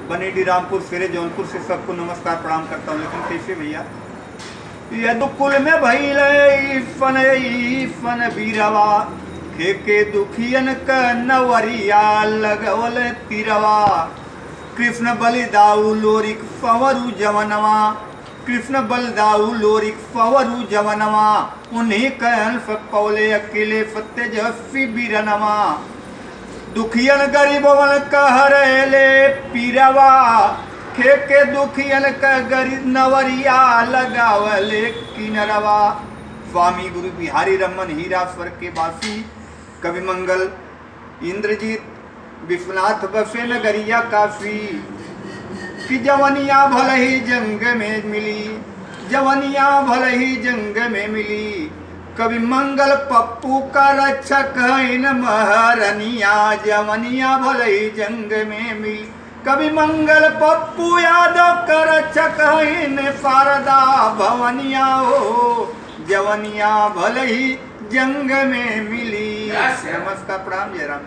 बनेडी रामपुर सिरे जौनपुर से सबको नमस्कार प्रणाम करता हूँ। लेकिन कैसे भैया ये दुकुल में भइल फन बीरवा खेके दुखियन क नवरिया लगवल तिरवा कृष्ण बलिदाऊ लोरिक फवरु जवनवा कृष्ण बलिदाऊ लोरिक फवरु जवनवा उन्हीं कहन पौले अकेले तेजस्वी बीरनवा दुखियन गरीबवन कहरेले पीरवा खेके दुखियन का गरीब नवरिया लगावले किनरवा। स्वामी गुरु बिहारी रमन हीरा स्वर के वासी कवि मंगल इंद्रजीत विश्वनाथ बसे नगरिया काफी कि जवनिया भले ही जंग में मिली जवनिया भले ही जंग में मिली कवि मंगल पप्पू का रक्षक है इन महारनिया जवनिया भले ही जंग में मिली कवि मंगल पप्पू यादव का रक्षक है इन शारदा भवनिया हो जवनिया भले ही जंग में मिली। नमस्कार प्रणाम जय राम।